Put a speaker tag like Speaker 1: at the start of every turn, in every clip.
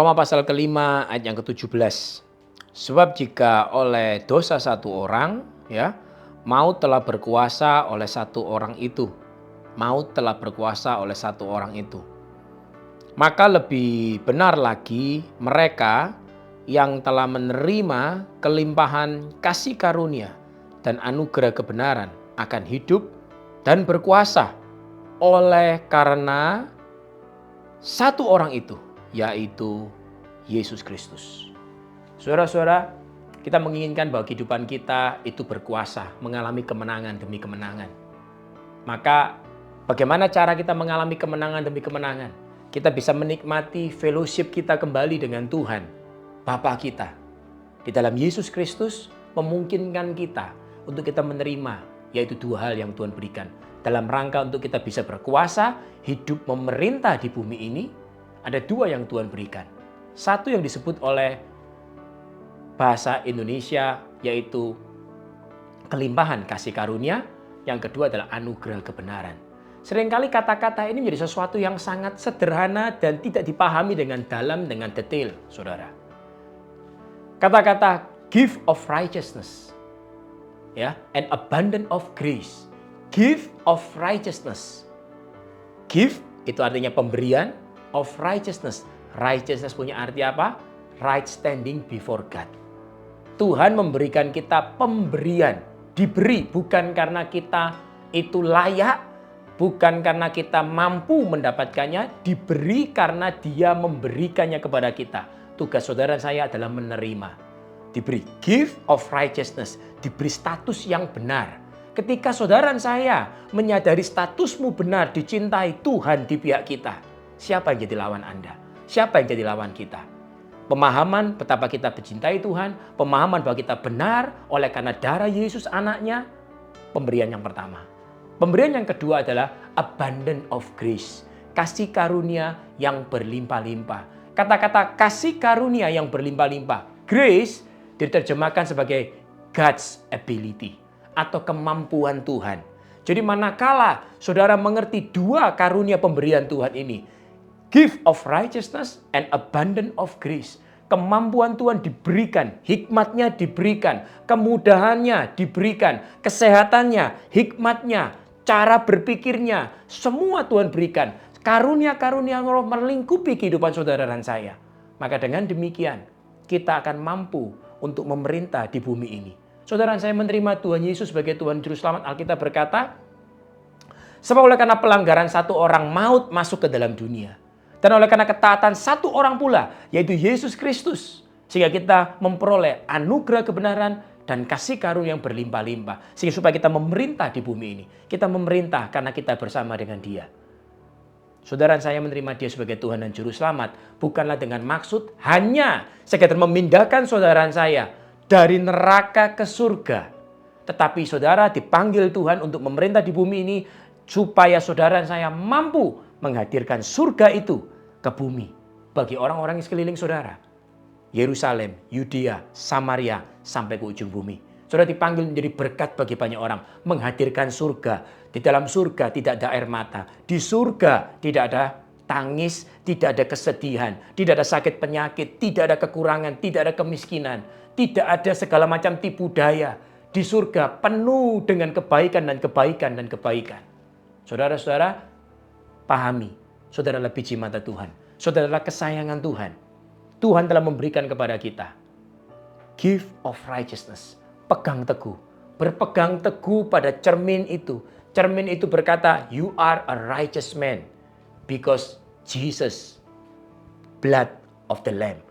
Speaker 1: Roma pasal kelima ayat yang ke-17. Sebab jika oleh dosa satu orang, ya, maut telah berkuasa oleh satu orang itu. Maut telah berkuasa oleh satu orang itu. Maka lebih benar lagi mereka yang telah menerima kelimpahan kasih karunia dan anugerah kebenaran akan hidup dan berkuasa oleh karena satu orang itu, yaitu Yesus Kristus. Saudara-saudara, kita menginginkan bahwa kehidupan kita itu berkuasa, mengalami kemenangan demi kemenangan. Maka bagaimana cara kita mengalami kemenangan demi kemenangan? Kita bisa menikmati fellowship kita kembali dengan Tuhan, Bapa kita. Di dalam Yesus Kristus memungkinkan kita untuk kita menerima, yaitu dua hal yang Tuhan berikan. Dalam rangka untuk kita bisa berkuasa, hidup memerintah di bumi ini, ada dua yang Tuhan berikan. Satu yang disebut oleh bahasa Indonesia, yaitu kelimpahan kasih karunia. Yang kedua adalah anugerah kebenaran. Seringkali kata-kata ini menjadi sesuatu yang sangat sederhana dan tidak dipahami dengan dalam, dengan detail, saudara. Kata-kata gift of righteousness, ya, and abundance of grace. Gift of righteousness. Gift itu artinya pemberian, of righteousness. Righteousness punya arti apa? Right standing before God. Tuhan memberikan kita pemberian, diberi bukan karena kita itu layak, bukan karena kita mampu mendapatkannya, diberi karena Dia memberikannya kepada kita. Tugas saudara saya adalah menerima. Diberi gift of righteousness, diberi status yang benar. Ketika saudara saya menyadari statusmu benar, dicintai Tuhan di pihak kita, siapa yang jadi lawan Anda? Siapa yang jadi lawan kita? Pemahaman betapa kita mencintai Tuhan, pemahaman bahwa kita benar oleh karena darah Yesus anaknya, pemberian yang pertama. Pemberian yang kedua adalah abundance of grace, kasih karunia yang berlimpah-limpah. Kata-kata kasih karunia yang berlimpah-limpah, grace diterjemahkan sebagai God's ability atau kemampuan Tuhan. Jadi manakala saudara mengerti dua karunia pemberian Tuhan ini, gift of righteousness and abundance of grace. Kemampuan Tuhan diberikan, hikmatnya diberikan, kemudahannya diberikan, kesehatannya, hikmatnya, cara berpikirnya, semua Tuhan berikan. Karunia-karunia roh melingkupi kehidupan saudara dan saya. Maka dengan demikian, kita akan mampu untuk memerintah di bumi ini. Saudara saya menerima Tuhan Yesus sebagai Tuhan Juru Selamat. Alkitab berkata, sebab oleh karena pelanggaran satu orang maut masuk ke dalam dunia. Dan oleh karena ketaatan satu orang pula, yaitu Yesus Kristus. Sehingga kita memperoleh anugerah kebenaran dan kasih karunia yang berlimpah-limpah. Sehingga supaya kita memerintah di bumi ini. Kita memerintah karena kita bersama dengan Dia. Saudara saya menerima Dia sebagai Tuhan dan Juru Selamat. Bukanlah dengan maksud hanya sekedar memindahkan saudara saya dari neraka ke surga. Tetapi saudara dipanggil Tuhan untuk memerintah di bumi ini. Supaya saudara saya mampu menghadirkan surga itu ke bumi bagi orang-orang di sekeliling saudara. Yerusalem, Yudea, Samaria, sampai ke ujung bumi. Saudara dipanggil menjadi berkat bagi banyak orang. Menghadirkan surga. Di dalam surga tidak ada air mata. Di surga tidak ada tangis, tidak ada kesedihan. Tidak ada sakit penyakit, tidak ada kekurangan, tidak ada kemiskinan. Tidak ada segala macam tipu daya. Di surga penuh dengan kebaikan dan kebaikan dan kebaikan. Saudara-saudara, pahami, saudara adalah biji mata Tuhan. Saudara adalah kesayangan Tuhan. Tuhan telah memberikan kepada kita gift of righteousness. Pegang teguh. Berpegang teguh pada cermin itu. Cermin itu berkata, you are a righteous man because Jesus, blood of the lamb,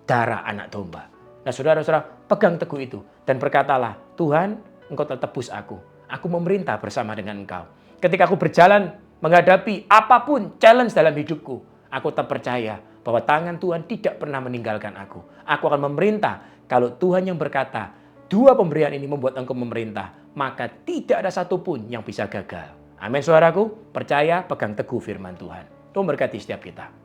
Speaker 1: darah anak domba. Nah saudara-saudara, pegang teguh itu. Dan berkatalah, Tuhan, Engkau telah tebus aku. Aku memerintah bersama dengan Engkau. Ketika aku berjalan menghadapi apapun challenge dalam hidupku, aku tetap percaya bahwa tangan Tuhan tidak pernah meninggalkan aku. Aku akan memerintah. Kalau Tuhan yang berkata, dua pemberian ini membuat engkau memerintah, maka tidak ada satupun yang bisa gagal. Amin saudaraku, percaya, pegang teguh firman Tuhan. Tuhan berkati setiap kita.